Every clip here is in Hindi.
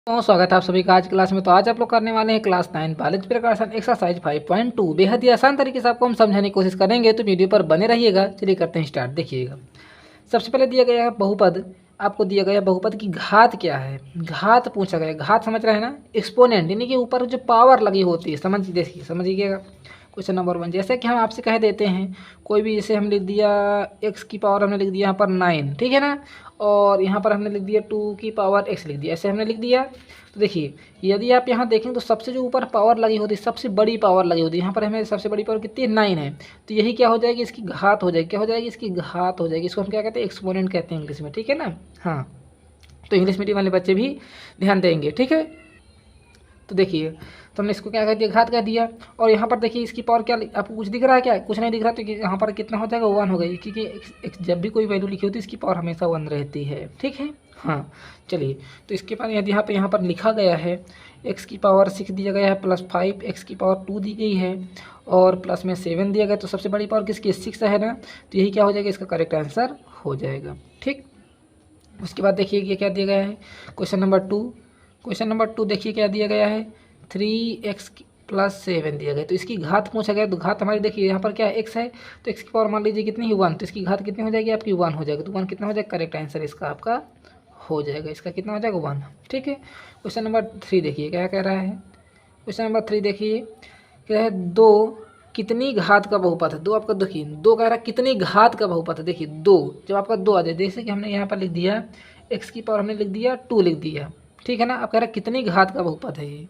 तो स्वागत है आप सभी का आज क्लास में। तो आज आप लोग करने वाले हैं क्लास 9 बायोलॉजी प्रकार एक्सरसाइज 5.2। बेहद ही आसान तरीके से आपको हम समझाने की कोशिश करेंगे, तो वीडियो पर बने रहिएगा। चलिए करते हैं स्टार्ट। देखिएगा, सबसे पहले दिया गया है बहुपद। आपको दिया गया है बहुपद की घात क्या है। घात पूछा गया है। घात समझ रहे हैं ना, एक्सपोनेंट यानी कि ऊपर जो पावर लगी होती है। समझिएगा। क्वेश्चन नंबर 1, जैसे कि हम आपसे कह देते हैं कोई भी, जैसे हम लिख दिया एक्स की पावर, हमने लिख दिया यहाँ पर 9, ठीक है ना, और यहाँ पर हमने लिख दिया 2 की पावर x लिख दिया, ऐसे हमने लिख दिया। तो देखिए, यदि आप यहाँ देखें तो सबसे जो ऊपर पावर लगी होती है, सबसे बड़ी पावर लगी होती है, यहाँ पर हमें सबसे बड़ी पावर कितनी है, 9 है। तो यही क्या हो जाएगी, इसकी घात हो जाएगी। क्या हो जाएगी, इसकी घात हो जाएगी। इसको हम क्या कहते हैं, एक्सपोनेंट कहते हैं इंग्लिश में, ठीक है ना। हाँ, तो इंग्लिश मीडियम वाले बच्चे भी ध्यान देंगे, ठीक है। तो देखिए, तो हमने इसको क्या कह दिया, घात कह दिया। और यहाँ पर देखिए इसकी पावर क्या, आपको कुछ दिख रहा है क्या, कुछ नहीं दिख रहा। तो यहाँ पर कितना हो जाएगा, 1 हो गई, क्योंकि जब भी कोई वैल्यू लिखी होती है इसकी पावर हमेशा 1 रहती है, ठीक है। हाँ, चलिए, तो इसके बाद यदि यहाँ पर लिखा गया है x की पावर 6 दिया गया है, प्लस 5 x की पावर 2 दी गई है, और प्लस में 7 दिया गया। तो सबसे बड़ी पावर किसकी, 6 है ना। तो यही क्या हो जाएगा, इसका करेक्ट आंसर हो जाएगा, ठीक। उसके बाद देखिए ये क्या दिया गया है, क्वेश्चन नंबर 2। क्वेश्चन नंबर 2 देखिए क्या दिया गया है, 3x प्लस 7 दिया गया। तो इसकी घात पूछा गया। तो घात हमारी देखिए यहाँ पर क्या है, x है। तो x की पावर मान लीजिए कितनी है, 1। तो इसकी घात कितनी हो जाएगी, आपकी 1 हो जाएगी। तो 1 कितना हो जाएगा, करेक्ट आंसर इसका आपका हो जाएगा। इसका कितना हो जाएगा, 1, ठीक है। क्वेश्चन नंबर 3 देखिए क्या कह रहा है। क्वेश्चन नंबर 3 देखिए क्या है, 2 कितनी घात का बहुपद है। 2 आपका देखिए, 2 कह रहा है कितनी घात का बहुपद है। देखिए 2, जब आपका 2 आ जाए, जैसे कि हमने यहाँ पर लिख दिया x की पावर, हमने लिख दिया 2 लिख दिया, ठीक है ना। अब कह रहा है कितनी घात का बहुपद है ये,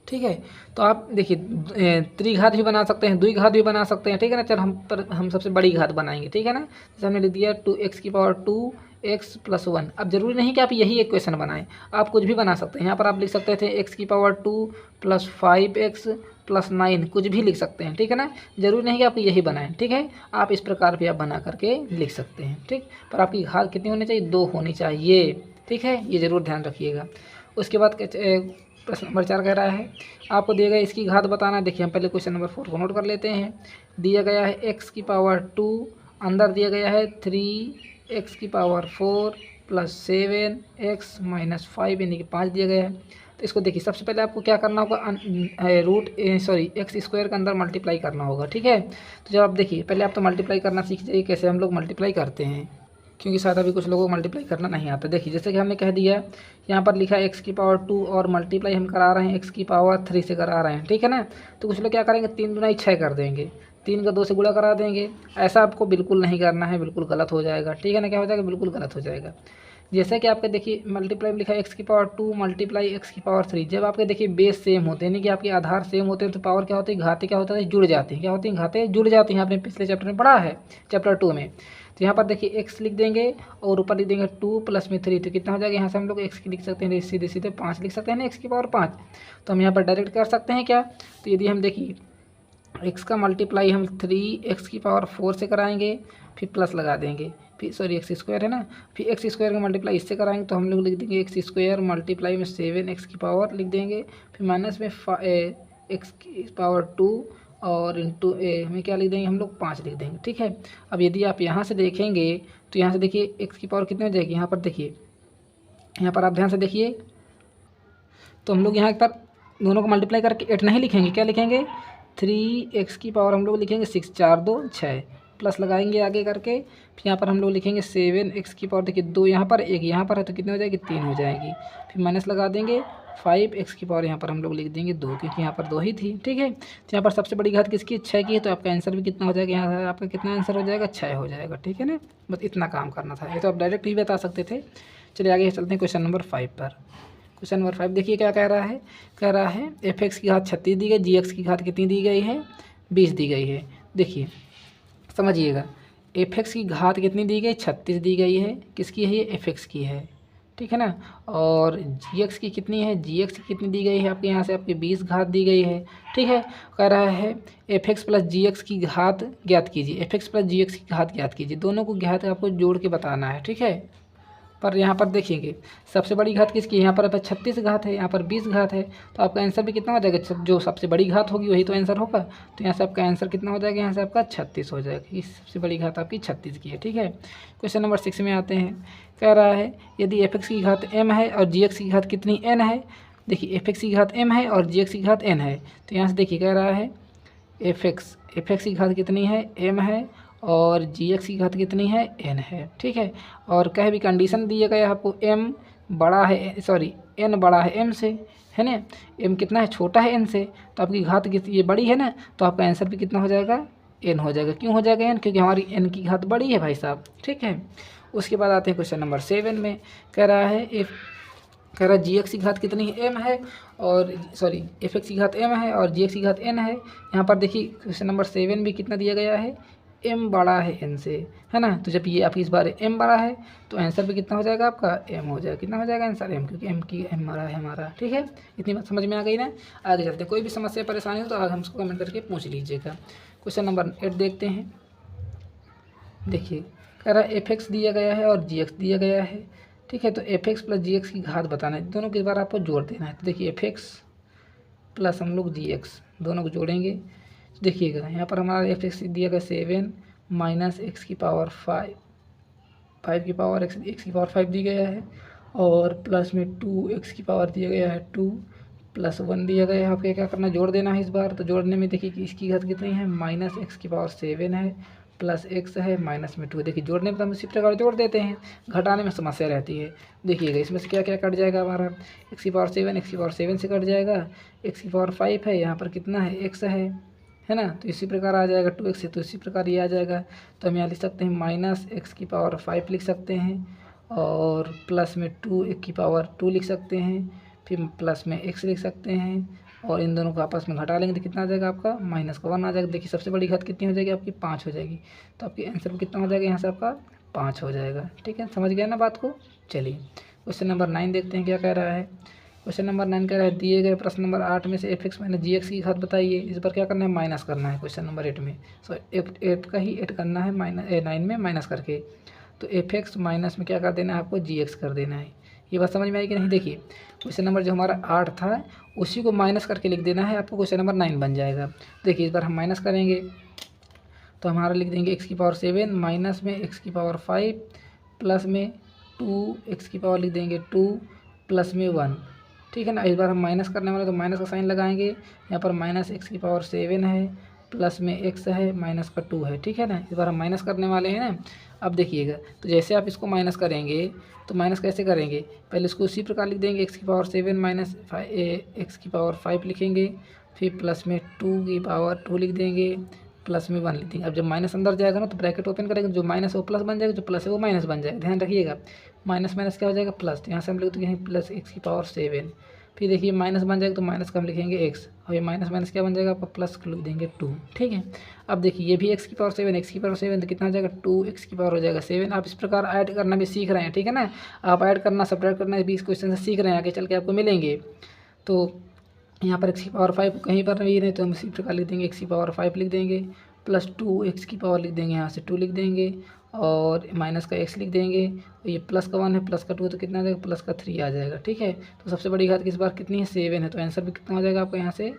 ठीक है। तो आप देखिए त्रिघात भी बना सकते हैं, द्विघात भी बना सकते हैं, ठीक है ना। चल हम सबसे बड़ी घात बनाएंगे, ठीक है ना। जैसे हमने लिख दिया 2x की पावर 2x प्लस 1। अब जरूरी नहीं कि आप यही इक्वेशन बनाएं, आप कुछ भी बना सकते हैं। यहाँ पर आप लिख सकते थे x की पावर 2 प्लस 5x प्लस 9, कुछ भी लिख सकते हैं, ठीक है ना। जरूरी नहीं कि आप यही बनाएं, ठीक है। आप इस प्रकार भी आप बना करके लिख सकते हैं, ठीक। पर आपकी घात कितनी होनी चाहिए, 2 होनी चाहिए, ठीक है। ये ज़रूर ध्यान रखिएगा। उसके बाद प्रश्न नंबर 4 कह रहा है, आपको दिया गया इसकी घात बताना है। देखिए हम पहले क्वेश्चन नंबर 4 को नोट कर लेते हैं। दिया गया है x की पावर 2, अंदर दिया गया है 3x की पावर 4 प्लस 7x माइनस 5 यानी कि 5 दिया गया है। तो इसको देखिए, सबसे पहले आपको क्या करना होगा, एक्स स्क्वायर के अंदर मल्टीप्लाई करना होगा, ठीक है। तो जब आप देखिए, पहले आप तो मल्टीप्लाई करना सीख जाइए, कैसे हम लोग मल्टीप्लाई करते हैं, क्योंकि शायद अभी कुछ लोगों को मल्टीप्लाई करना नहीं आता। देखिए जैसे कि हमने कह दिया, यहाँ पर लिखा है x की पावर 2 और मल्टीप्लाई हम करा रहे हैं x की पावर 3 से करा रहे हैं, ठीक है ना। तो कुछ लोग क्या करेंगे, 3 दूना 6 कर देंगे, 3 का 2 से गुणा करा देंगे। ऐसा आपको बिल्कुल नहीं करना है, बिल्कुल गलत हो जाएगा, ठीक है ना। क्या हो जाएगा, बिल्कुल गलत हो जाएगा। जैसे कि आपके देखिए मल्टीप्लाई में लिखा है x की पावर 2 मल्टीप्लाई x की पावर 3। जब आपके देखिए बेस सेम होते हैं, यानी कि आपके आधार सेम होते हैं, तो पावर क्या होती है, घातें क्या होता है, जुड़ जाती हैं। क्या होती हैं, घातें जुड़ जाती हैं। आपने पिछले चैप्टर में पढ़ा है, चैप्टर 2 में। तो यहाँ पर देखिए x लिख देंगे और ऊपर लिख देंगे 2 प्लस में 3। तो कितना हो जाएगा, यहाँ से हम लोग x की लिख सकते हैं, सीधे सीधे 5 लिख सकते हैं ना, x की पावर 5। तो हम यहाँ पर डायरेक्ट कर सकते हैं क्या। तो यदि हम देखिए x का मल्टीप्लाई हम 3x की पावर 4 से कराएंगे, फिर प्लस लगा देंगे, फिर सॉरी एक्स स्क्वायर है ना, फिर एक्स स्क्वायर का मल्टीप्लाई इससे कराएंगे, तो हम लोग लिख देंगे एक्स स्क्वायर मल्टीप्लाई में 7x की पावर लिख देंगे, फिर माइनस में एक्स की पावर 2 और इंटू में क्या लिख देंगे, हम लोग 5 लिख देंगे, ठीक है। अब यदि आप यहाँ से देखेंगे तो यहाँ से देखिए एक्स की पावर कितनी हो जाएगी, यहाँ पर देखिए, यहाँ पर आप ध्यान से देखिए, तो हम लोग यहाँ पर दोनों को मल्टीप्लाई करके 8 नहीं लिखेंगे, क्या लिखेंगे, 3x की पावर हम लोग लिखेंगे 6, 4 2 6, प्लस लगाएंगे आगे करके, फिर यहाँ पर हम लोग लिखेंगे 7x की पावर, देखिए 2 यहाँ पर 1 यहाँ पर है, तो कितनी हो जाएगी, 3 हो जाएगी। फिर माइनस लगा देंगे, 5x की पावर यहाँ पर हम लोग लिख देंगे 2, क्योंकि यहाँ पर 2 ही थी, ठीक है। तो यहाँ पर सबसे बड़ी घात किसकी, 6 की है। तो आपका आंसर भी कितना हो जाएगा, यहाँ आपका कितना आंसर हो जाएगा, 6 हो जाएगा, ठीक है ना। बस इतना काम करना था, ये तो आप डायरेक्ट ही बता सकते थे। चलिए आगे चलते हैं क्वेश्चन नंबर 5 पर। क्वेश्चन नंबर 5 देखिए क्या कह रहा है, कह रहा है f(x) की घात 36 दी गई, g(x) की घात कितनी दी गई है, 20 दी गई है। देखिए समझिएगा, f(x) की घात कितनी दी गई, 36 दी गई है, किसकी है ये, f(x) की है, ठीक है ना। और g(x) की कितनी है, g(x) की कितनी दी गई है, आपके यहाँ से आपकी 20 घात दी गई है, ठीक है। कह रहा है f(x) प्लस g(x) की घात ज्ञात कीजिए, f(x) प्लस g(x) की घात ज्ञात कीजिए। दोनों को घात आपको जोड़ के बताना है, ठीक है। पर यहाँ पर देखिएगा सबसे बड़ी घात किसकी है, यहाँ पर 36 घात है, यहाँ पर 20 घात है, तो आपका आंसर भी कितना हो जाएगा, जो सबसे बड़ी घात होगी वही तो आंसर होगा। तो यहाँ से आपका आंसर कितना हो जाएगा, यहाँ से आपका 36 हो जाएगा। इस सबसे बड़ी घात आपकी 36 की है। ठीक है, क्वेश्चन नंबर 6 में आते हैं। कह रहा है यदि एफ एक्स की घात m है और जी एक्स की घात कितनी n है। देखिए एफ एक्स की घात m है और जी एक्स की घात n है, तो यहाँ से देखिए कह रहा है एफ एक्स की घात कितनी है, m है, और जी एक्स की घात कितनी है, n है। ठीक है, और कह भी कंडीशन दिया गया आपको m बड़ा है, n बड़ा है m से, है ना, m कितना है, छोटा है n से, तो आपकी घात ये बड़ी है ना, तो आपका आंसर भी कितना हो जाएगा, n हो जाएगा। क्यों हो जाएगा n, क्योंकि हमारी n की घात बड़ी है भाई साहब। ठीक है, उसके बाद आते हैं क्वेश्चन नंबर 7 में। कह रहा है जी एक्स की घात कितनी है, m है, और एफ एक्स की घात m है और जी एक्स की घात n है। यहाँ पर देखिए क्वेश्चन नंबर 7 भी कितना दिया गया है, m बड़ा है n से, है ना, तो जब ये आपकी इस बार m बड़ा है तो आंसर भी कितना हो जाएगा आपका, m हो जाएगा। कितना हो जाएगा आंसर, m, क्योंकि m बड़ा है हमारा। ठीक है, इतनी बात समझ में आ गई ना। आगे चलते हैं, कोई भी समस्या परेशानी हो तो आगे हमको कमेंट करके पूछ लीजिएगा। क्वेश्चन नंबर 8 देखते हैं। देखिए कह रहा है एफ एक्स दिया गया है और जी एक्स दिया गया है। ठीक है, तो एफ एक्स प्लस जी एक्स की घात बताना है, दोनों की बार आपको जोड़ देना है। तो देखिए एफ एक्स प्लस हम लोग जी एक्स दोनों को जोड़ेंगे। देखिएगा यहाँ पर हमारा एफ एक्स दिया गया 7 माइनस एक्स की पावर 5 की पावर एक्स की पावर 5 दी गया है, और प्लस में 2 एक्स की पावर दिया गया है 2 प्लस 1 दिया गया है। आपको क्या करना है, जोड़ देना है इस बार। तो जोड़ने में देखिए कि इसकी घात कितनी है, माइनस एक्स की पावर 7 है, प्लस एक्स है, माइनस में 2। देखिए जोड़ने में तो हम इसी प्रकार जोड़ देते हैं, घटाने में समस्या रहती है। देखिएगा इसमें से क्या क्या कट जाएगा हमारा, एक्स की पावर 7 से कट जाएगा, एक्स की पावर 5 है, यहाँ पर कितना है, एक्स है ना, तो इसी प्रकार आ जाएगा 2x से, तो इसी प्रकार ये आ जाएगा। तो हम यहाँ लिख सकते हैं माइनस एक्स की पावर 5 लिख सकते हैं, और प्लस में 2 एक की पावर 2 लिख सकते हैं, फिर प्लस में x लिख सकते हैं, और इन दोनों को आपस में घटा लेंगे तो कितना आ जाएगा आपका, माइनस का 1 आ जाएगा। देखिए सबसे बड़ी घात कितनी हो जाएगी आपकी, 5 हो जाएगी। तो आपकी आंसर कितना हो जाएगा, यहाँ से आपका 5 हो जाएगा। ठीक है, समझ गया ना बात को। चलिए क्वेश्चन नंबर 9 देखते हैं क्या कह रहा है। क्वेश्चन नंबर 9 कह रहा है दिए गए प्रश्न नंबर 8 में से एफ एक्स माइनस जी एक्स की घात बताइए। इस पर क्या करना है, माइनस करना है। क्वेश्चन नंबर 8 में 8 का ही 8 करना है, 9 में माइनस करके। तो एफ एक्स माइनस में क्या कर देना है आपको, जी एक्स कर देना है। ये बात समझ में आई कि नहीं। देखिए क्वेश्चन नंबर जो हमारा 8 था उसी को माइनस करके लिख देना है आपको, क्वेश्चन नंबर 9 बन जाएगा। देखिए इस बार हम माइनस करेंगे तो हमारा लिख देंगे एक्स की पावर 7 माइनस में एक्स की पावर 5 प्लस में 2 एक्स की पावर लिख देंगे 2 प्लस में 1। ठीक है ना, इस बार हम माइनस करने वाले तो माइनस का साइन लगाएंगे। यहाँ पर माइनस एक्स की पावर 7 है, प्लस में एक्स है, माइनस का 2 है। ठीक है ना, इस बार हम माइनस करने वाले हैं ना। अब देखिएगा तो जैसे आप इसको माइनस करेंगे तो माइनस कैसे करेंगे, पहले इसको उसी प्रकार लिख देंगे, एक्स की पावर 7 माइनस एक्स की पावर 5 लिखेंगे, फिर प्लस में 2 की पावर 2 लिख देंगे, प्लस में 1 लिख देंगे। अब जब माइनस अंदर जाएगा ना तो ब्रैकेट ओपन करेंगे, जो माइनस है वो प्लस बन जाएगा, जो प्लस है वो माइनस बन जाएगा। ध्यान रखिएगा, माइनस माइनस क्या हो जाएगा, प्लस। तो यहाँ से हम लिखते हैं प्लस एक्स की पावर 7, फिर देखिए माइनस बन जाएगा तो माइनस का हम लिखेंगे एक्स, और ये माइनस माइनस क्या बन जाएगा आपका, प्लस लिख देंगे 2। ठीक है, अब देखिए ये भी एक्स की पावर 7 एक्स की पावर 7 तो कितना हो जाएगा, 2 एक्स की पावर हो जाएगा 7। आप इस प्रकार ऐड करना भी सीख रहे हैं। ठीक है ना, आप ऐड करना सब्ट्रैक्ट करना भी इस क्वेश्चन से सीख रहे हैं, आगे चल के आपको मिलेंगे। तो यहाँ पर एक्स की पावर 5 कहीं पर नहीं है तो हम इसी प्रकार लिख देंगे, एक्स की पावर 5 लिख देंगे, प्लस 2 एक्स की पावर लिख देंगे, यहाँ से 2 लिख देंगे, और माइनस का एक्स लिख देंगे। तो ये प्लस का 1 है, प्लस का 2 है तो कितना आ जाएगा, प्लस का 3 आ जाएगा। ठीक है, तो सबसे बड़ी घात किस बार कितनी है, 7 है, तो आंसर भी कितना हो जाएगा आपका, यहाँ से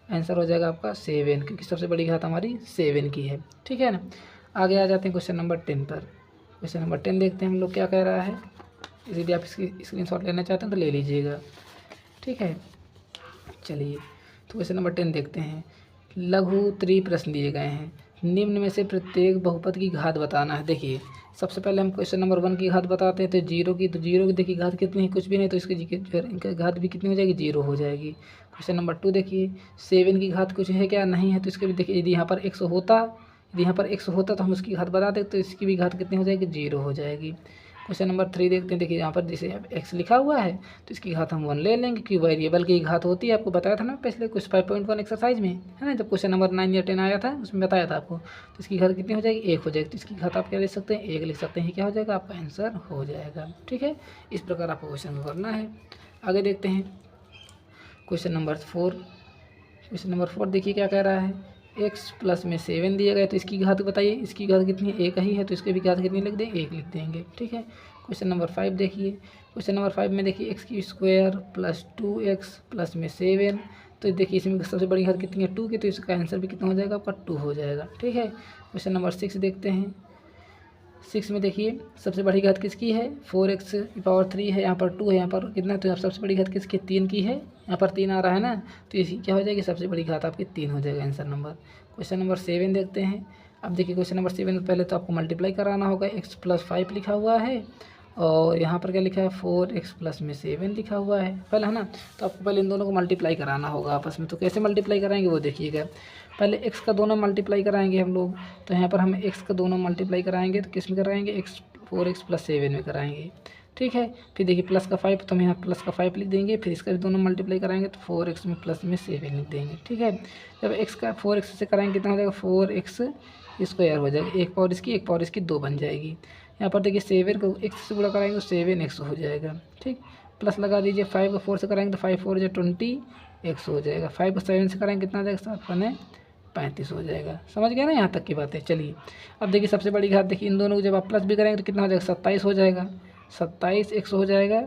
आंसर हो जाएगा आपका 7, क्योंकि सबसे बड़ी घात हमारी 7 की है। ठीक है ना, आगे आ जाते हैं क्वेश्चन नंबर 10 पर। क्वेश्चन नंबर 10 देखते हैं हम लोग क्या कह रहा है। यदि आप इसकी स्क्रीनशॉट लेना चाहते हैं तो ले लीजिएगा। ठीक है, चलिए तो क्वेश्चन नंबर 10 देखते हैं। लघु त्रि प्रश्न दिए गए हैं, निम्न में से प्रत्येक बहुपद की घात बताना है। देखिए सबसे पहले हम क्वेश्चन नंबर 1 की घात बताते हैं, तो जीरो की देखिए घात कितनी है, कुछ भी नहीं, तो इसकी इनका घात भी कितनी हो जाएगी, 0 हो जाएगी। क्वेश्चन नंबर 2 देखिए 7 की घात कुछ है क्या, नहीं है, तो इसके भी देखिए यदि यहाँ पर x होता तो हम उसकी घात बता दें, तो इसकी भी घात कितनी हो जाएगी, 0 हो जाएगी। क्वेश्चन नंबर 3 देखते हैं। देखिए यहाँ पर जैसे x लिखा हुआ है तो इसकी घात हम 1 ले लेंगे, क्योंकि वेरिएबल की घात होती है, आपको बताया था ना पिछले कुछ 5.1 एक्सरसाइज में, है ना, जब क्वेश्चन नंबर 9 या 10 आया था उसमें बताया था आपको। तो इसकी घात कितनी हो जाएगी, 1 हो जाएगी, तो इसकी घात आप क्या लिख सकते हैं, 1 लिख सकते हैं, क्या हो जाएगा आपका आंसर हो जाएगा। ठीक है, इस प्रकार आपको क्वेश्चन को करना है। आगे देखते हैं क्वेश्चन नंबर 4। क्वेश्चन नंबर 4 देखिए क्या कह रहा है, x प्लस में 7 दिया गया, तो इसकी घात बताइए, इसकी घात कितनी है, 1 ही है, तो इसके भी घात कितनी लिख दें, 1 लिख देंगे। ठीक है, क्वेश्चन नंबर 5 देखिए, क्वेश्चन नंबर 5 में देखिए एक्स की स्क्वायर प्लस 2x प्लस में 7। तो देखिए इसमें सबसे बड़ी घात कितनी है 2 की, तो इसका आंसर भी कितना हो जाएगा आपका 2 हो जाएगा। ठीक है, क्वेश्चन नंबर 6 देखते हैं। 6 में देखिए सबसे बड़ी घात किसकी है 4x की पावर 3 है, यहाँ पर 2 है, यहाँ पर कितना, तो सबसे बड़ी घात किसकी 3 की है, यहाँ पर 3 आ रहा है ना, तो इसी क्या हो जाएगी सबसे बड़ी घात आपकी 3 हो जाएगा आंसर नंबर। क्वेश्चन नंबर 7 देखते हैं। अब देखिए क्वेश्चन नंबर 7 में पहले तो आपको मल्टीप्लाई कराना होगा, x प्लस 5 लिखा हुआ है और यहाँ पर क्या लिखा है 4x प्लस में 7 लिखा हुआ है पहले, है ना। तो आपको पहले इन दोनों को मल्टीप्लाई कराना होगा आपस में। तो कैसे मल्टीप्लाई कराएंगे वो देखिएगा। पहले x का दोनों मल्टीप्लाई कराएंगे हम लोग, तो यहाँ पर हम x का दोनों मल्टीप्लाई कराएंगे तो किस में कराएंगे, 4x प्लस 7 में कराएंगे। ठीक है, फिर देखिए प्लस का 5, तो हम यहाँ प्लस का 5 लिख देंगे, फिर इसका भी दोनों मल्टीप्लाई कराएंगे तो 4x में प्लस में 7 लिख देंगे। ठीक है, जब x का 4x से कराएंगे कितना हो जाएगा 4x स्क्वायर हो जाएगा, एक पावर इसकी 2 बन जाएगी। यहाँ पर देखिए 7 को x से गुणा कराएंगे तो 7x हो जाएगा। ठीक, प्लस लगा दीजिए, 5 को 4 से कराएंगे तो 5 4 जो 20x हो जाएगा। 5 को 7 से कराएंगे कितना हो जाएगा 7 पने 35 हो जाएगा। समझ गए ना यहाँ तक की बातें। चलिए अब देखिए सबसे बड़ी घात देखिए इन दोनों को जब आप प्लस भी करेंगे तो कितना हो जाएगा 27 हो जाएगा, 27x हो जाएगा,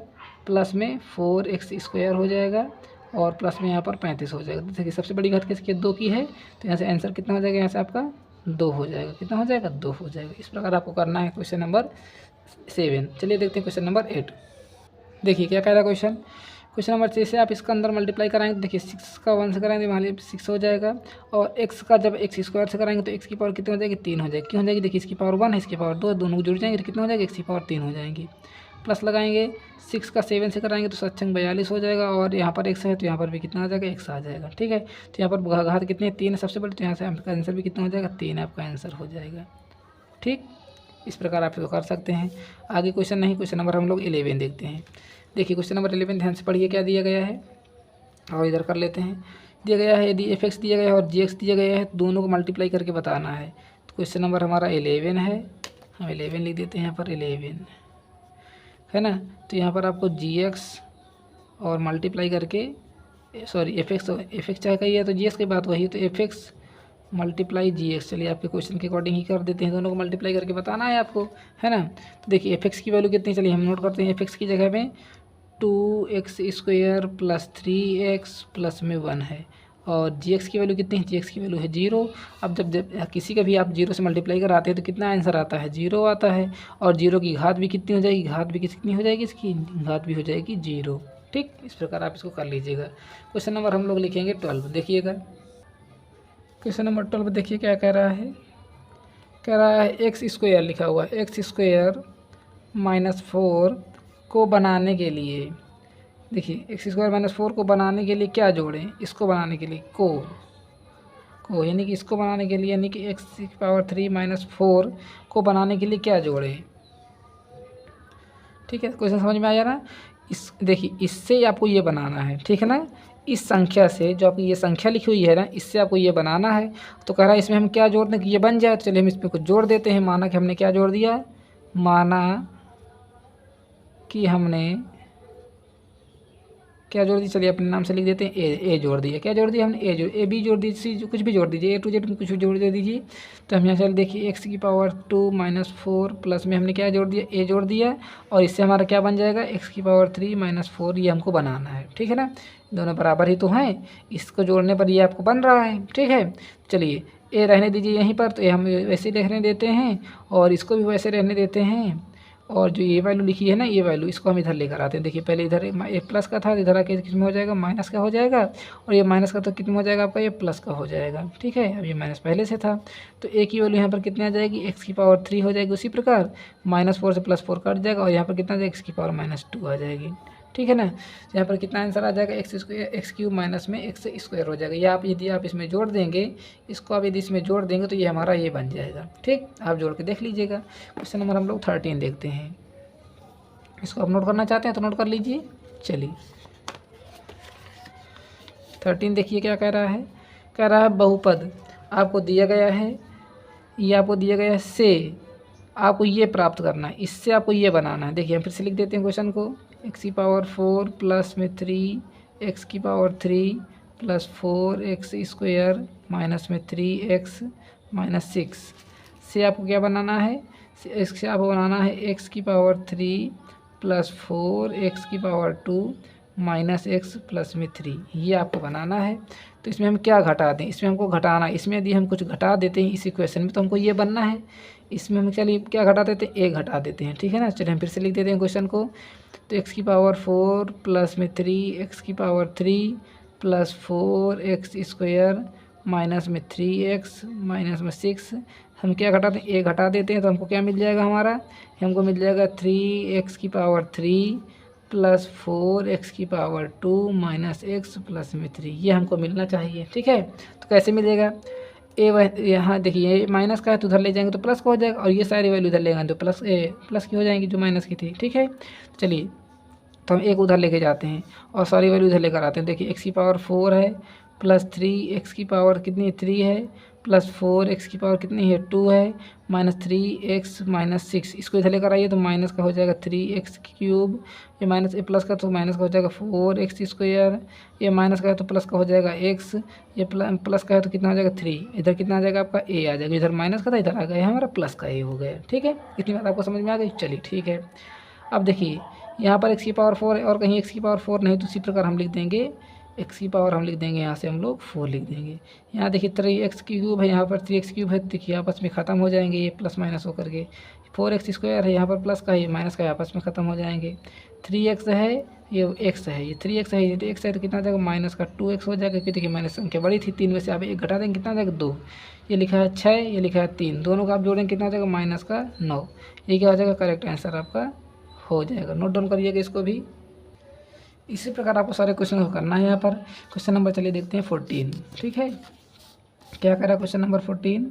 प्लस में 4x स्क्वायर हो जाएगा और प्लस में यहाँ पर 35 हो जाएगा। देखिए सबसे बड़ी घात किसकी 2 की है, तो यहाँ से आंसर कितना हो जाएगा, यहाँ से आपका 2 हो जाएगा। कितना हो जाएगा 2 हो जाएगा। इस प्रकार आपको करना है क्वेश्चन नंबर 7। चलिए देखते हैं क्वेश्चन नंबर 8। देखिए क्या कह रहा है क्वेश्चन। क्वेश्चन नंबर 6 से आप इसका अंदर मल्टीप्लाई कराएंगे, देखिए 6 का 1 से कराएंगे मान लीजिए 6 हो जाएगा, और x का जब x स्क्वायर से कराएंगे तो x की पावर कितनी हो जाएगी 3 हो जाएगी। क्यों हो जाएगी, देखिए इसकी पावर 1 है, इसकी पावर 2 है, दोनों को जुड़ जाएंगे तो कितना हो जाएगा x की पावर 3 हो जाएंगी। प्लस लगाएंगे 6 का 7 से कराएंगे तो 7 42 हो जाएगा, और यहाँ पर x है तो यहाँ पर भी कितना आ जाएगा x आ जाएगा। ठीक है, तो यहाँ पर घात कितनी है 3 है सबसे बड़ी, तो यहाँ से आपका आंसर भी कितना हो जाएगा 3 आपका आंसर हो जाएगा। ठीक, इस प्रकार आप इसको कर सकते हैं। आगे क्वेश्चन नहीं, क्वेश्चन नंबर हम लोग 11 देखते हैं। देखिए क्वेश्चन नंबर 11 ध्यान से पढ़िए क्या दिया गया है, और इधर कर लेते हैं। दिया गया है यदि fx दिया गया है और gx दिया गया है तो दोनों को मल्टीप्लाई करके बताना है। तो क्वेश्चन नंबर हमारा 11 है, हम 11 लिख देते हैं यहाँ पर 11 है ना। तो यहाँ पर आपको gx और मल्टीप्लाई करके, सॉरी fx चाहे कही है तो gx की बात वही, तो fx मल्टीप्लाई gx। चलिए आपके क्वेश्चन के अकॉर्डिंग ही कर देते हैं, दोनों को मल्टीप्लाई करके बताना है आपको, है ना। तो देखिए fx की वैल्यू कितनी, चलिए हम नोट करते हैं। fx की जगह में 2x square plus 3x plus में 1 है, और gx की वैल्यू कितनी है, gx की वैल्यू है 0। अब जब किसी का भी आप 0 से मल्टीप्लाई कराते हैं तो कितना आंसर आता है 0 आता है, और 0 की घात भी कितनी हो जाएगी, घात भी कितनी हो जाएगी, इसकी घात भी हो जाएगी 0। ठीक, इस प्रकार आप इसको कर लीजिएगा। क्वेश्चन नंबर हम लोग लिखेंगे 12, देखिएगा क्वेश्चन नंबर 12 देखिए क्या कह रहा है। कह रहा है एक्स स्क्वायर लिखा हुआ है, एक्स स्क्वायर माइनस 4 को बनाने के लिए, देखिए एक्स स्क्वायर माइनस 4 को बनाने के लिए क्या जोड़ें, इसको बनाने के लिए को यानी कि इसको बनाने के लिए, यानी कि एक्स की पावर 3 माइनस 4 को बनाने के लिए क्या जोड़ें। ठीक है, क्वेश्चन समझ में आया ना। इस देखिए इससे आपको ये बनाना है, ठीक है ना। इस संख्या से जो आपकी ये संख्या लिखी हुई है ना, इससे आपको ये बनाना है। तो कह रहा है इसमें हम क्या जोड़ दें कि ये बन जाए, तो चलिए हम इसमें कुछ जोड़ देते हैं। माना कि हमने क्या जोड़ दिया, माना कि हमने क्या जोड़ दी, चलिए अपने नाम से लिख देते हैं ए जोड़ दिया। क्या जोड़ दिया हमने, ए बी जोड़ दीजिए, कुछ भी जोड़ दीजिए, A to Z में कुछ भी जोड़ दे दीजिए। तो हम यहाँ चल देखिए एक्स की पावर 2 माइनस 4 प्लस में हमने क्या जोड़ दिया, ए जोड़ दिया, और इससे हमारा क्या बन जाएगा एक्स की पावर 3 माइनस 4, ये हमको बनाना है। ठीक है ना, दोनों बराबर ही तो हैं, इसको जोड़ने पर ये आपको बन रहा है। ठीक है, चलिए ए रहने दीजिए यहीं पर, तो ये हम वैसे रहने देते हैं, और इसको भी वैसे रहने देते हैं, और जो ये वैल्यू लिखी है ना, ये वैल्यू इसको हम इधर लेकर आते हैं। देखिए पहले इधर ए प्लस का था, इधर आके किस में हो जाएगा माइनस का हो जाएगा, और ये माइनस का तो कितना हो जाएगा आपका, ये प्लस का हो जाएगा। ठीक है, अब ये माइनस पहले से था, तो ए की वैल्यू यहाँ पर कितनी आ जाएगी, एक्स की पावर 3 हो जाएगी। उसी प्रकार -4 से +4 कट जाएगा, और यहाँ पर कितना जाएगा, एक्स की पावर -2 आ जाएगी। ठीक है ना, तो यहाँ पर कितना आंसर आ जाएगा, एक्स क्यूब माइनस में एक्स स्क्वायर हो जाएगा। या आप यदि आप इसमें जोड़ देंगे, इसको आप यदि इसमें जोड़ देंगे तो ये हमारा ये बन जाएगा। ठीक, आप जोड़ के देख लीजिएगा। क्वेश्चन नंबर हम लोग 13 देखते हैं। इसको आप नोट करना चाहते हैं तो नोट कर लीजिए। चलिए 13 देखिए क्या कह रहा है। कह रहा है बहुपद आपको दिया गया है, ये आपको दिया गया है से आपको ये प्राप्त करना है, इससे आपको ये बनाना है। देखिए हम फिर से लिख देते हैं क्वेश्चन को, एक्स की पावर 4 प्लस में 3 एक्स की power 3 plus 4 x square minus में 3 एक्स माइनस 6 से आपको क्या बनाना है, इससे आपको बनाना है एक्स की पावर 3 प्लस 4 एक्स की पावर 2 माइनस एक्स प्लस में 3, ये आपको बनाना है। तो इसमें हम क्या घटा दें, इसमें हमको घटाना, इसमें यदि हम कुछ घटा देते हैं इस इक्वेशन में तो हमको ये बनना है। इसमें हम चलिए क्या घटा देते हैं, ए घटा देते हैं, ठीक है ना। चलिए हम फिर से लिख देते हैं क्वेश्चन को। तो एक्स की पावर 4 प्लस में 3 एक्स की power 3 plus 4 x square minus में 3 एक्स माइनस में 6, हम क्या घटाते हैं, ए घटा देते हैं तो हमको क्या मिल जाएगा हमारा, हमको मिल जाएगा 3 एक्स की पावर 3 प्लस 4 एक्स की पावर 2 माइनस एक्स प्लस में 3, ये हमको मिलना चाहिए, ठीक है। तो कैसे मिलेगा, ए यहाँ देखिए ये माइनस का है तो उधर ले जाएंगे तो प्लस का हो जाएगा, और ये सारी वैल्यू इधर ले जाएंगे तो प्लस की हो जाएंगी जो माइनस की थी, ठीक है। चलिए तो हम एक उधर लेके जाते हैं और सारी वैल्यू इधर लेकर आते हैं। देखिए एक्स की पावर 4 है प्लस 3 एक्स की पावर कितनी 3 है प्लस 4 एक्स की पावर कितनी है 2 है माइनस 3 एक्स माइनस 6, इसको इधर लेकर आइए तो माइनस का हो जाएगा 3 एक्स क्यूब, ये माइनस ए प्लस का तो माइनस का हो जाएगा 4 एक्स स्क्वायर, ये माइनस का है तो प्लस का हो जाएगा एक्स, ये प्लस का है तो कितना हो जाएगा 3, इधर कितना आ जाएगा आपका ए आ जाएगा, इधर माइनस का था इधर आ गया हमारा प्लस का ए हो गया, ठीक है। इतनी बात आपको समझ में आ गई, चलिए ठीक है। अब देखिए यहाँ पर एक्स की पावर 4 है और कहीं एक्स की पावर 4 नहीं तो उसी प्रकार हम लिख देंगे एक्स की पावर, हम लिख देंगे यहाँ से हम लोग 4 लिख देंगे। यहाँ देखिए 3x क्यूब है, यहाँ पर 3x क्यूब है, देखिए आपस में ख़त्म हो जाएंगे ये प्लस माइनस होकर के। 4x स्क्वायर है, यहाँ पर प्लस का है माइनस का है, आपस में ख़त्म हो जाएंगे। 3x है ये x है, ये 3x है, ये x है तो कितना आ जाएगा माइनस का 2x हो जाएगा, क्योंकि देखिए माइनस संख्या बड़ी थी 3 में से आप एक घटा देंगे कितना आ जाएगा 2, ये लिखा है 6, ये लिखा है 3, दोनों का आप जोड़ेंगे कितना आ जाएगा माइनस का 9, ये क्या हो जाएगा करेक्ट आंसर आपका हो जाएगा। नोट डाउन करिएगा इसको भी। इसी प्रकार आपको सारे क्वेश्चन को करना है। यहाँ पर क्वेश्चन नंबर चलिए देखते हैं 14, ठीक है। क्या कह रहा है क्वेश्चन नंबर 14,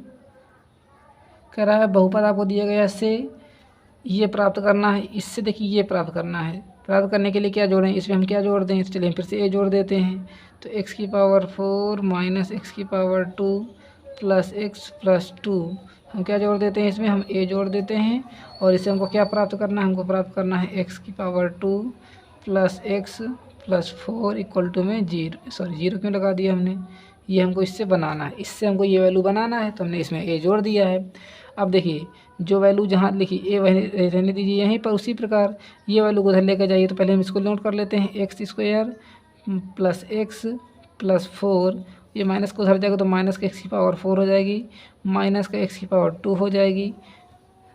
कह रहा है बहुपद आपको दिया गया इससे ये प्राप्त करना है, इससे देखिए ये प्राप्त करना है, प्राप्त करने के लिए क्या जोड़ें, इसमें हम क्या जोड़ दें, चलिए हम फिर से ए जोड़ देते हैं। तो एक्स की पावर 4 माइनस एक्स की पावर 2 प्लस एक्स प्लस 2, हम क्या जोड़ देते हैं, इसमें हम ए जोड़ देते हैं और इससे हमको क्या प्राप्त करना है, हमको प्राप्त करना है एक्स की power 2 plus X plus 4 equal to में जीरो क्यों लगा दिया हमने, ये हमको इससे बनाना है, इससे हमको ये वैल्यू बनाना है तो हमने इसमें ए जोड़ दिया है। अब देखिए जो वैल्यू जहाँ लिखी ए रहने दीजिए यहीं पर, उसी प्रकार ये वैल्यू को उधर लेकर जाइए। तो पहले हम इसको नोट कर लेते हैं, x square plus X plus 4, ये माइनस को उधर जाएगा तो माइनस का एक्स की पावर 4 हो जाएगी, माइनस का एक्स की पावर 2 हो जाएगी,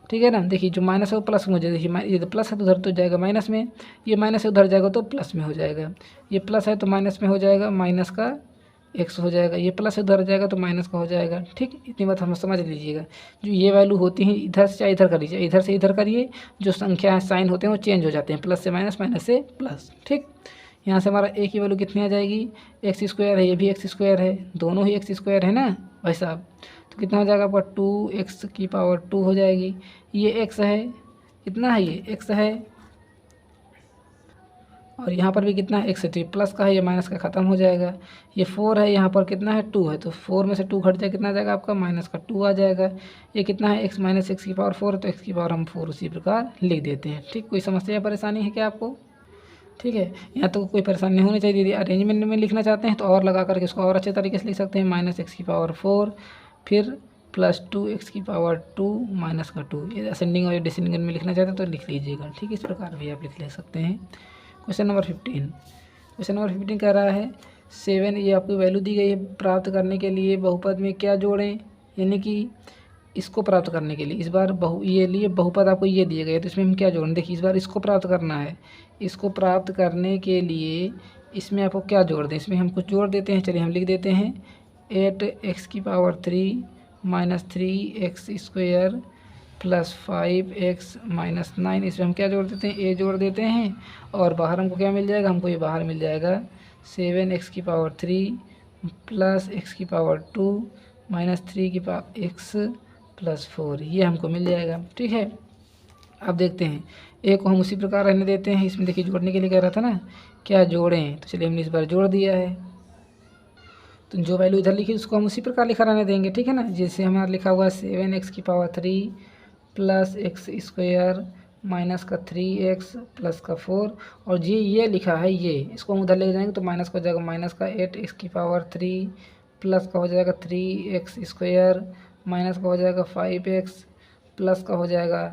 ठीक है ना। देखिए जो माइनस है वो प्लस में हो जाएगा, देखिए ये तो प्लस है तो उधर तो जाएगा माइनस में, ये माइनस है उधर जाएगा तो प्लस में हो जाएगा, ये प्लस है तो माइनस में हो जाएगा, माइनस का एक्स हो जाएगा, ये प्लस उधर जाएगा तो माइनस का हो जाएगा, ठीक। इतनी बात हम समझ लीजिएगा। जो ये वैल्यू होती है इधर से चाहे इधर कर लीजिए, इधर से इधर करिए, जो संख्या है साइन होते हैं वो चेंज हो जाते हैं, प्लस से माइनस माइनस से प्लस, ठीक। यहाँ से हमारा ए की वैल्यू कितनी आ जाएगी, एक्स स्क्वायर है, ये भी एक्स स्क्वायर है, दोनों ही एक्स स्क्वायर है ना भाई साहब, तो कितना हो जाएगा आपका 2x की पावर 2 हो जाएगी। ये x है, कितना है ये x है, और यहाँ पर भी कितना है x है, तो ये प्लस का है, ये माइनस का ख़त्म हो जाएगा। ये 4 है, यहाँ पर कितना है 2 है, तो 4 में से 2 घट जाए कितना आ जाएगा आपका माइनस का 2 आ जाएगा। ये कितना है x माइनस एक्स की पावर 4 है, तो x की पावर हम 4 उसी प्रकार लिख देते हैं, ठीक। कोई समस्या या परेशानी है क्या आपको, ठीक है। यहाँ तो कोई परेशानी नहीं होनी चाहिए। यदि अरेंजमेंट में लिखना चाहते हैं तो और लगा करके इसको और अच्छे तरीके से लिख सकते हैं, माइनस एक्स की पावर 4 फिर प्लस 2x की पावर 2 माइनस का 2, ये असेंडिंग और डिसेंडिंग में लिखना चाहते हैं तो लिख लीजिएगा, ठीक। इस प्रकार भी आप लिख ले सकते हैं। क्वेश्चन नंबर 15, क्वेश्चन नंबर 15 कह रहा है 7, ये आपको वैल्यू दी गई है, प्राप्त करने के लिए बहुपद में क्या जोड़ें, यानी कि इसको प्राप्त करने के लिए इस बार ये बहुपद आपको ये दिए गए तो इसमें हम क्या जोड़ें, देखिए इस बार इसको प्राप्त करना है, इसको प्राप्त करने के लिए इसमें आपको क्या जोड़ दें, इसमें हम कुछ जोड़ देते हैं, चलिए हम लिख देते हैं 8x की power 3 minus 3x square plus 5x minus 9, इसमें हम क्या जोड़ देते हैं, ए जोड़ देते हैं और बाहर हमको क्या मिल जाएगा, हमको ये बाहर मिल जाएगा 7x की पावर 3 प्लस x की पावर 2 माइनस 3 की पावर x प्लस 4, ये हमको मिल जाएगा, ठीक है। अब देखते हैं ए को हम उसी प्रकार रहने देते हैं, इसमें देखिए जोड़ने के लिए कह रहा था ना क्या जोड़ें, तो चलिए हमने इस बार जोड़ दिया है, तो जो वैल्यू इधर लिखी उसको हम उसी प्रकार लिखा रहने देंगे, ठीक है ना। जैसे हमारा लिखा हुआ है 7x की power 3 plus x square minus का 3x प्लस का 4, और ये लिखा है ये, इसको हम उधर ले जाएंगे तो माइनस का हो जाएगा माइनस का 8x की पावर 3 प्लस का हो जाएगा 3x स्क्वायर माइनस का हो जाएगा 5x प्लस का हो जाएगा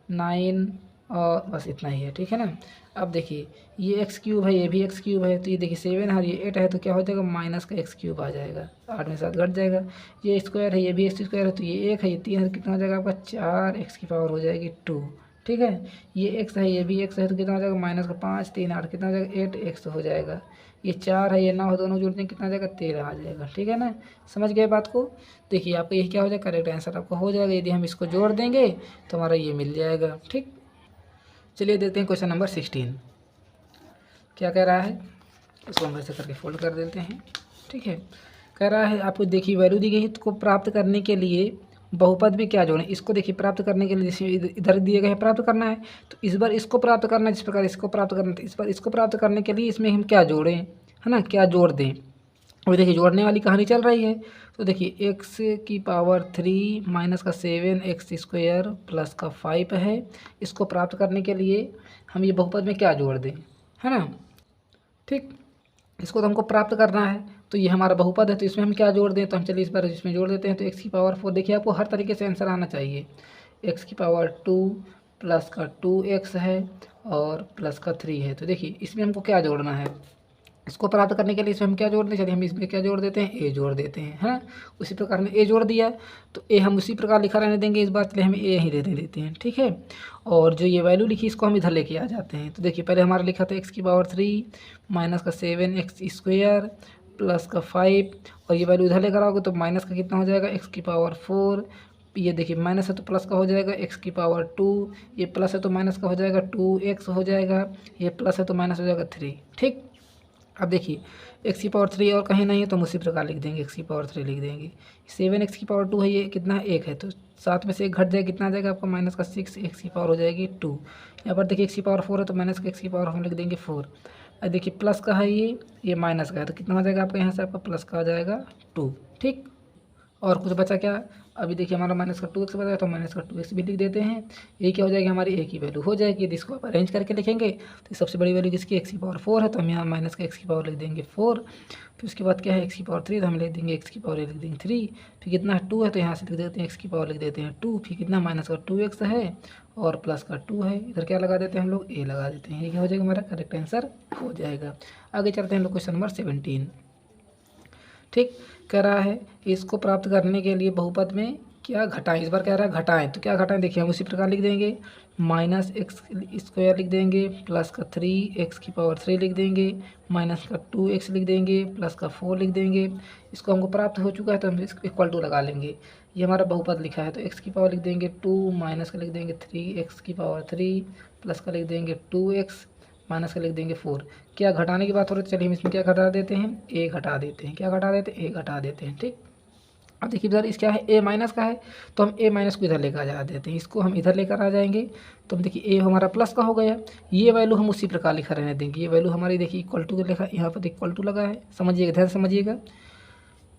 9 और बस इतना ही है, ठीक है ना। अब देखिए ये एक्स क्यूब है, ये भी एक्स क्यूब है, तो ये देखिए 7 और ये 8 है, तो क्या हो जाएगा माइनस का एक्स क्यूब आ जाएगा, 8 में 7 घट जाएगा। ये स्क्वायर है, ये भी एक्स स्क्वायर है, तो ये 1 है, ये 3 है, कितना हो जाएगा आपका 4 एक्स की पावर हो जाएगी 2, ठीक है। ये एक्स है, ये भी एक्स है, तो कितना हो जाएगा माइनस का 5 3 8 कितना हो जाएगा 8 एक्स हो जाएगा। ये 4 है, ये 9 है, दोनों जोड़ते हैं कितना आ जाएगा 13 आ जाएगा, ठीक है ना। समझ गए बात को। देखिए आपका यही क्या हो जाएगा करेक्ट आंसर आपका हो जाएगा। यदि हम इसको जोड़ देंगे तो हमारा ये मिल जाएगा, ठीक। चलिए देखते हैं क्वेश्चन नंबर 16 क्या कह रहा है। इसको हम ऐसे करके फोल्ड कर देते हैं, ठीक है। कह रहा है आपको देखिए वैल्यू दी गई है, को प्राप्त करने के लिए बहुपद में क्या जोड़ें। इसको देखिए प्राप्त करने के लिए जैसे इधर दिए गए हैं प्राप्त करना है, तो इस बार इसको प्राप्त करना है, जिस प्रकार इसको प्राप्त करना है, इस बार इसको प्राप्त करने के लिए इसमें हम क्या जोड़ें, है ना, क्या जोड़ दें। अभी देखिए जोड़ने वाली कहानी चल रही है, तो देखिए एक्स की पावर 3 माइनस का 7 एक्स स्क्वायर प्लस का 5 है। इसको प्राप्त करने के लिए हम ये बहुपद में क्या जोड़ दें, है ना, ठीक। इसको तो हमको प्राप्त करना है, तो ये हमारा बहुपद है, तो इसमें हम क्या जोड़ दें, तो हम चलिए इस बार इसमें जोड़ देते हैं। तो एक्स की पावर 4 देखिए आपको हर तरीके से आंसर आना चाहिए। एक्स की पावर 2 प्लस का 2x है और प्लस का 3 है, तो देखिए इसमें हमको क्या जोड़ना है। इसको प्राप्त करने के लिए इसमें हम क्या जोड़ दें, चलिए हम इसमें क्या जोड़ देते हैं, ए जोड़ देते हैं, है ना। उसी प्रकार में ए जोड़ दिया, तो ए हम उसी प्रकार लिखा रहने देंगे इस बार, चलिए हम ए ही दे देते हैं, ठीक है। और जो ये वैल्यू लिखी इसको हम इधर लेके आ जाते हैं। तो देखिए पहले हमारा लिखा था एक्स की पावर 3 माइनस का 7 एक्स स्क्वायर प्लस का 5, और ये वैल्यू इधर लेकर आओगे तो माइनस का कितना हो जाएगा एक्स की पावर 4। ये देखिए माइनस है तो प्लस का हो जाएगा एक्स की पावर 2, ये प्लस है तो माइनस का हो जाएगा 2x हो जाएगा, ये प्लस है तो माइनस हो जाएगा 3, ठीक। अब देखिए एक्स की पावर 3 और कहीं नहीं है तो हम उसी प्रकार लिख देंगे, एक्स की पावर 3 लिख देंगे। 7 एक्स की पावर 2 है, ये कितना है 1 है, तो 7 में से 1 घट जाएगा, कितना आ जाएगा आपका माइनस का 6 एक्स की पावर हो जाएगी 2। यहाँ पर देखिए एक्स की पावर 4 है तो माइनस का एक्स की पावर हम लिख देंगे 4। अब देखिए प्लस का है, ये माइनस का है, तो कितना हो जाएगा आपका यहाँ से आपका प्लस का आ जाएगा 2, ठीक। और कुछ बचा क्या, अभी देखिए हमारा माइनस का 2x बचा है, तो माइनस का 2x भी लिख देते हैं। ये क्या हो जाएगी हमारी ए की वैल्यू हो जाएगी। यदि इसको आप अरेंज करके लिखेंगे तो सबसे बड़ी वैल्यू किसकी एक्स की पावर 4 है, तो हम यहाँ माइनस का एक्स की पावर लिख देंगे 4। फिर उसके बाद क्या है एक्स की पावर 3, तो हम लिख देंगे एक्स की पावर लिख देंगे 3। फिर कितना 2 है, तो यहाँ से लिख देते हैं एक्स की पावर लिख देते हैं 2। फिर कितना माइनस का 2x है और प्लस का 2 है, इधर क्या लगा देते हैं हम लोग ए लगा देते हैं। ये क्या हो जाएगा हमारा करेक्ट आंसर हो जाएगा। आगे चलते हैं हम लोग क्वेश्चन नंबर 17, ठीक। कह रहा है इसको प्राप्त करने के लिए बहुपद में क्या घटाएं। इस बार कह रहा है घटाएं, तो क्या घटाएं देखिए हम उसी प्रकार लिख देंगे, माइनस एक्स स्क्वायर लिख देंगे प्लस का 3 एक्स की पावर 3 लिख देंगे, माइनस का 2x लिख देंगे प्लस का 4 लिख देंगे। इसको हमको प्राप्त हो चुका है तो हम इसको इक्वल टू लगा लेंगे। ये हमारा बहुपद लिखा है तो एक्स की पावर लिख देंगे 2 माइनस का लिख देंगे 3 एक्स की पावर 3 प्लस का लिख देंगे 2x माइनस का लिख देंगे 4। क्या घटाने की बात हो रही है, चलिए हम इसमें क्या घटा देते हैं, ए घटा देते हैं। क्या घटा देते हैं, ए घटा देते हैं, ठीक। अब देखिए इधर इस क्या है ए माइनस का है, तो हम ए माइनस को इधर लेकर आ जा देते हैं, इसको हम इधर लेकर आ जाएंगे। तो हम देखिए ए हमारा प्लस का हो गया, ये वैल्यू हम उसी प्रकार लिखा रहने देंगे। ये वैल्यू हमारी देखिए इक्वल टू लिखा, यहाँ पर इक्वल टू लगा है, समझिएगा ध्यान समझिएगा।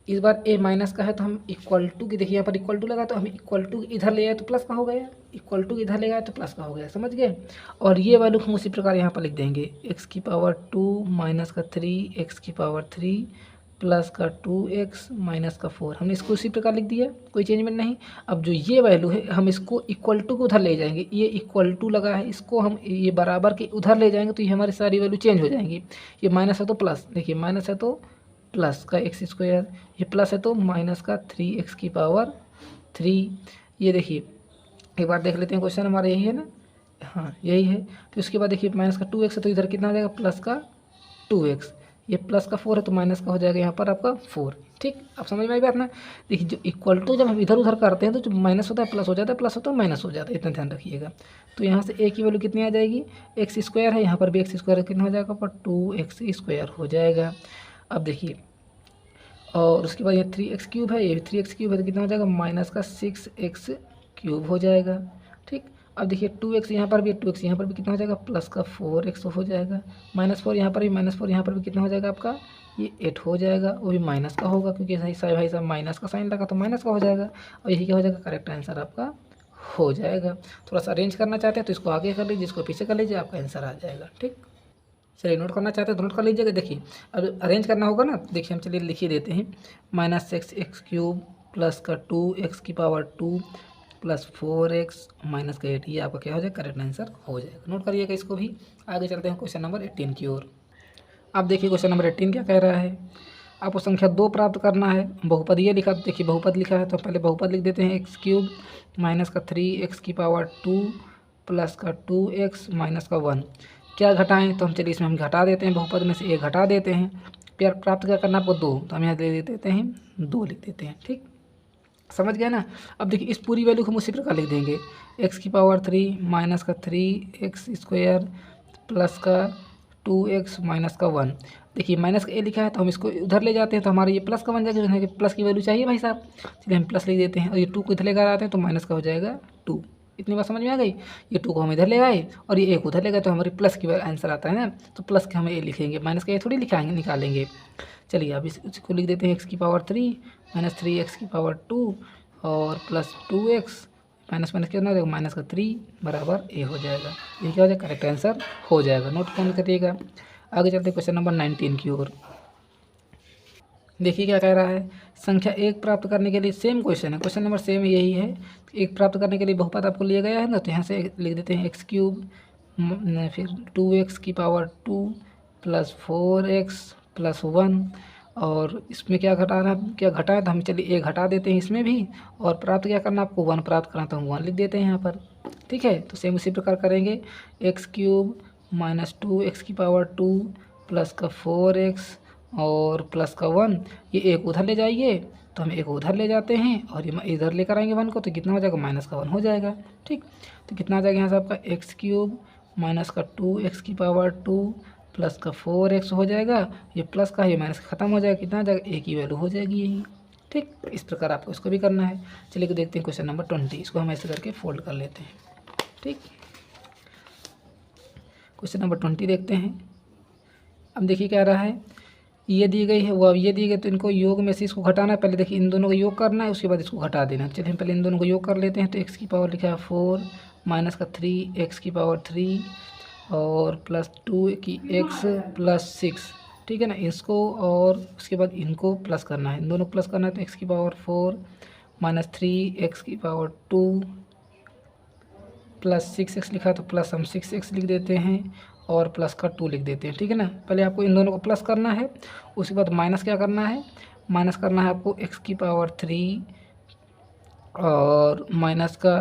इस बार ए माइनस का है तो हम इक्वल टू की देखिए यहाँ पर इक्वल टू लगा, तो हम इक्वल टू इधर ले आए तो प्लस का हो गया, इक्वल टू इधर ले आए तो प्लस का हो गया, समझ गए। और ये वैल्यू हम उसी प्रकार यहाँ पर लिख देंगे, एक्स की पावर 2 माइनस का 3 एक्स की पावर 3 प्लस का 2x माइनस का 4, हमने इसको उसी प्रकार लिख दिया, कोई चेंजमेंट नहीं। अब जो ये वैल्यू है हम इसको इक्वल टू को उधर ले जाएंगे, ये इक्वल टू लगा है, इसको हम ये बराबर के उधर ले जाएंगे तो ये हमारी सारी वैल्यू चेंज हो जाएंगी। ये माइनस है तो प्लस, देखिए माइनस है तो प्लस का एक्स स्क्वायर, ये प्लस है तो माइनस का 3x की पावर 3। ये देखिए एक बार देख लेते हैं क्वेश्चन हमारा यही है ना, हाँ यही है। तो उसके बाद देखिए माइनस का 2x है तो इधर कितना आ जाएगा प्लस का 2x, ये प्लस का 4 है तो माइनस का हो जाएगा यहाँ पर आपका 4, ठीक। आप समझ में आई बात ना। देखिए जो इक्वल टू जब हम इधर उधर करते हैं तो जो माइनस होता है प्लस हो जाता है, प्लस होता है माइनस हो जाता है, इतना ध्यान रखिएगा। तो यहाँ से ए की वैल्यू कितनी आ जाएगी, एक्स स्क्वायर है, यहाँ पर भी एक्स स्क्वायर कितना हो जाएगा पर 2x स्क्वायर हो जाएगा। अब देखिए और उसके बाद ये 3x क्यूब है, ये 3x क्यूब है तो कितना हो जाएगा माइनस का 6x क्यूब हो जाएगा, ठीक। अब देखिए 2x यहाँ पर भी 2x यहाँ पर भी कितना हो जाएगा प्लस का 4x हो जाएगा, -4 यहाँ पर भी -4 यहाँ पर भी कितना हो जाएगा आपका ये 8 हो जाएगा, वो भी माइनस का होगा क्योंकि सही साहब भाई साहब माइनस का साइन लगा तो माइनस का हो जाएगा। और यही क्या हो जाएगा करेक्ट आंसर आपका हो जाएगा। थोड़ा सा अरेंज करना चाहते हैं तो इसको आगे कर लीजिए, इसको पीछे कर लीजिए, आपका आंसर आ जाएगा, ठीक। चलिए नोट करना चाहते हैं तो नोट कर लीजिएगा। देखिए अब अरेंज करना होगा ना, देखिए हम चलिए लिख ही देते हैं, -6x क्यूब प्लस का 2x की पावर 2 प्लस 4x माइनस का 8, ये आपका क्या हो जाएगा, करेक्ट आंसर हो जाएगा। नोट करिएगा इसको भी। आगे चलते हैं क्वेश्चन नंबर 18 की ओर। अब देखिए क्वेश्चन नंबर 18 क्या कह रहा है, आपको संख्या 2 प्राप्त करना है। बहुपद ये लिखा, देखिए बहुपद लिखा है तो पहले बहुपद लिख देते हैं, एक्स क्यूब माइनस का 3x की पावर 2 प्लस का 2x माइनस का 1। क्या घटाएं, तो हम चलिए इसमें हम घटा देते हैं, बहुपद में से एक घटा देते हैं। प्यार प्राप्त क्या करना आपको 2, तो हम यहाँ ले देते हैं 2 लिख देते हैं। ठीक, समझ गए ना। अब देखिए इस पूरी वैल्यू को हम उसी प्रकार लिख देंगे, एक्स की पावर 3 माइनस का 3x स्क्वायर प्लस का 2x माइनस का 1। देखिए माइनस का ए लिखा है तो हम इसको उधर ले जाते हैं तो हमारा ये प्लस का बन जाएगा, जो है कि प्लस की वैल्यू चाहिए भाई साहब, चलिए हम प्लस लिख देते हैं। और ये 2 को इधर लेकर आते हैं तो माइनस का हो जाएगा 2। इतनी बात समझ में आ गई। ये 2 को हम इधर ले आए और ये 1 उधर ले गए तो हमारी प्लस की आंसर आता है ना, तो प्लस के हम ए लिखेंगे, माइनस का ए थोड़ी लिखाएंगे, निकालेंगे। चलिए अब इसको लिख देते हैं, एक्स की पावर 3 माइनस 3x की पावर 2 और प्लस 2x माइनस माइनस कितना हो जाएगा, माइनस का 3 बराबर ए हो जाएगा। ये क्या हो जाएगा, करेक्ट आंसर हो जाएगा। नोट डाउन करिएगा। आगे चलते क्वेश्चन नंबर 19 की ओर। देखिए क्या कह रहा है, संख्या 1 प्राप्त करने के लिए सेम क्वेश्चन है, क्वेश्चन नंबर सेम यही है। 1 प्राप्त करने के लिए बहुपद आपको लिया गया है ना, तो यहाँ से लिख देते हैं एक्स क्यूब फिर 2x की पावर 2 प्लस 4x प्लस 1। और इसमें क्या घटाना, क्या घटाए तो हम चलिए 1 घटा देते हैं इसमें भी, और प्राप्त क्या करना आपको 1 प्राप्त करना, तो हम 1 लिख देते हैं यहाँ पर। ठीक है, तो सेम उसी प्रकार करेंगे, एक्स क्यूब माइनस 2x की पावर 2 प्लस का 4x और प्लस का 1। ये 1 उधर ले जाइए तो हम 1 उधर ले जाते हैं और ये इधर लेकर आएंगे 1 को, तो कितना हो जाएगा, माइनस का 1 हो जाएगा। ठीक, तो कितना आ जाएगा यहाँ से आपका एक्स क्यूब माइनस का 2x की पावर 2 प्लस का 4x हो जाएगा, ये प्लस का ये माइनस का खत्म हो जाएगा, कितना आ जाएगा, ए की वैल्यू हो जाएगी यही। ठीक, इस प्रकार आपको इसको भी करना है। चलिए तो देखते हैं क्वेश्चन नंबर 20, इसको हम ऐसे करके फोल्ड कर लेते हैं। ठीक, क्वेश्चन नंबर 20 देखते हैं। अब देखिए क्या रहा है, ये दी गई है, वो ये दी गई, तो इनको योग में से इसको घटाना है। पहले देखिए इन दोनों का योग करना है, उसके बाद इसको घटा देना है। चलिए हम पहले इन दोनों को योग कर लेते हैं। तो एक्स की पावर लिखा है 4 माइनस का 3x की पावर 3 और प्लस 2x प्लस 6। ठीक है ना, इसको और उसके बाद इनको प्लस करना है, इन दोनों को प्लस करना है। तो एक्स की पावर 4 माइनस 3x की पावर 2 प्लस 6x लिखा, तो प्लस हम 6x लिख देते हैं और प्लस का 2 लिख देते हैं। ठीक है ना, पहले आपको इन दोनों को प्लस करना है, उसके बाद माइनस क्या करना है, माइनस करना है आपको x की पावर 3 और माइनस का,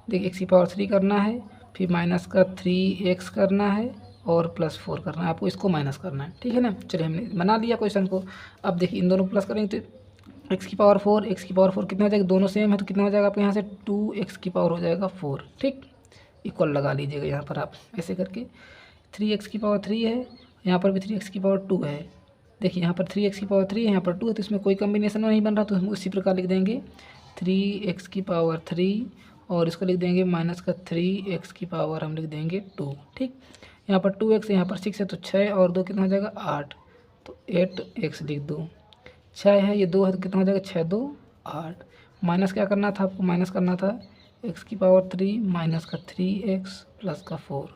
देखिए x की पावर 3 करना है, फिर माइनस का 3x करना है और प्लस 4 करना है, आपको इसको माइनस करना है। ठीक है ना, चलिए हमने बना लिया क्वेश्चन को। अब देखिए इन दोनों को प्लस करेंगे तो x की पावर 4 कितना हो जाएगा, दोनों सेम है तो कितना हो जाएगा आपको यहाँ से 2x की पावर हो जाएगा 4। ठीक, इक्वल लगा लीजिएगा यहाँ पर आप ऐसे करके। 3x की पावर 3 है, यहाँ पर भी 3x की पावर 2 है। देखिए यहाँ पर 3x की पावर 3 है, यहाँ पर 2 है, तो इसमें कोई कम्बिनेशन नहीं बन रहा, तो हम उसी प्रकार लिख देंगे 3x की पावर 3 और इसको लिख देंगे माइनस का 3x की पावर हम लिख देंगे 2। ठीक, यहाँ पर 2x है, यहाँ पर 6 है, तो 6 और 2 कितना हो जाएगा 8, तो 8x लिख दो। 6 है, ये 2 है, तो कितना हो जाएगा 6 2 8। माइनस क्या करना था आपको, माइनस करना था x की पावर 3 माइनस का 3x प्लस का 4,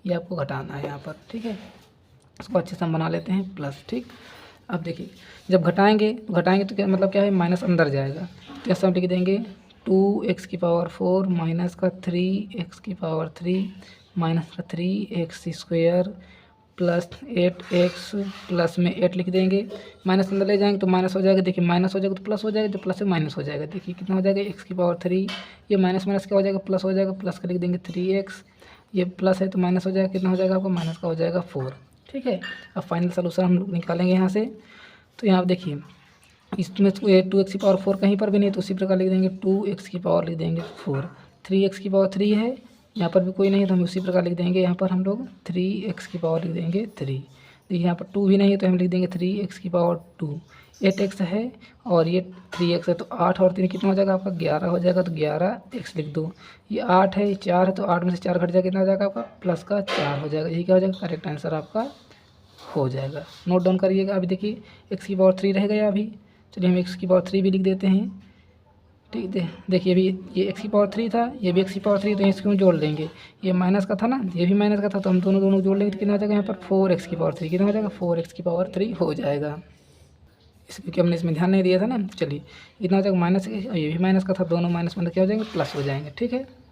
ये आपको घटाना है यहाँ पर। ठीक है, इसको अच्छे से हम बना लेते हैं प्लस। ठीक, अब देखिए जब घटाएंगे तो क्या मतलब क्या है, माइनस अंदर जाएगा, तो ऐसा हम लिख देंगे 2x की पावर 4 माइनस का 3x की पावर 3 माइनस का 3x square plus 8x plus में 8 लिख देंगे। माइनस अंदर ले जाएंगे तो माइनस हो जाएगा, देखिए माइनस हो जाएगा तो प्लस हो जाएगा, जो प्लस से माइनस हो जाएगा। देखिए कितना हो जाएगा, x की पावर 3, ये माइनस माइनस क्या हो जाएगा, प्लस हो जाएगा, प्लस का लिख देंगे 3x, ये प्लस है तो माइनस हो जाएगा, कितना हो जाएगा आपको, माइनस का हो जाएगा 4। ठीक है, अब फाइनल सोल्यूशन हम लोग निकालेंगे यहाँ से। तो यहाँ देखिए इसमें 2x की पावर 4 कहीं पर भी नहीं, तो उसी प्रकार लिख देंगे 2x की पावर लिख देंगे 4। 3x की पावर 3 है, यहाँ पर भी कोई नहीं है, तो हम उसी प्रकार लिख देंगे यहाँ पर हम लोग 3x की पावर लिख देंगे 3। देखिए यहाँ पर 2 भी नहीं है, तो हम लिख देंगे 3x की पावर 2। 8x है और ये 3x है, तो 8 और 3 कितना हो जाएगा आपका 11 हो जाएगा, तो 11x लिख दो। ये 8 है, ये 4 है, तो 8 में से 4 घट जाएगा, कितना हो जाएगा आपका प्लस का 4 हो जाएगा। यही क्या हो जाएगा, करेक्ट आंसर आपका हो जाएगा। नोट डाउन करिएगा। अभी देखिए x की पावर 3 रह गया अभी, चलिए हम x की पावर 3 भी लिख देते हैं। ठीक है, देखिए अभी ये x की पावर 3 था, ये भी x की पावर 3, तो इसको जोड़ लेंगे, ये माइनस का था ना, ये भी माइनस का था, तो हम दोनों जोड़ लेंगे तो कितना हो जाएगा यहाँ पर 4x की पावर 3, कितना हो जाएगा 4x की पावर 3 हो जाएगा। क्योंकि हमने इसमें ध्यान नहीं दिया था ना। चलिए इतना हो जाएगा माइनस, और ये भी माइनस का था, दोनों माइनस मतलब क्या हो जाएंगे, प्लस हो जाएंगे। ठीक है।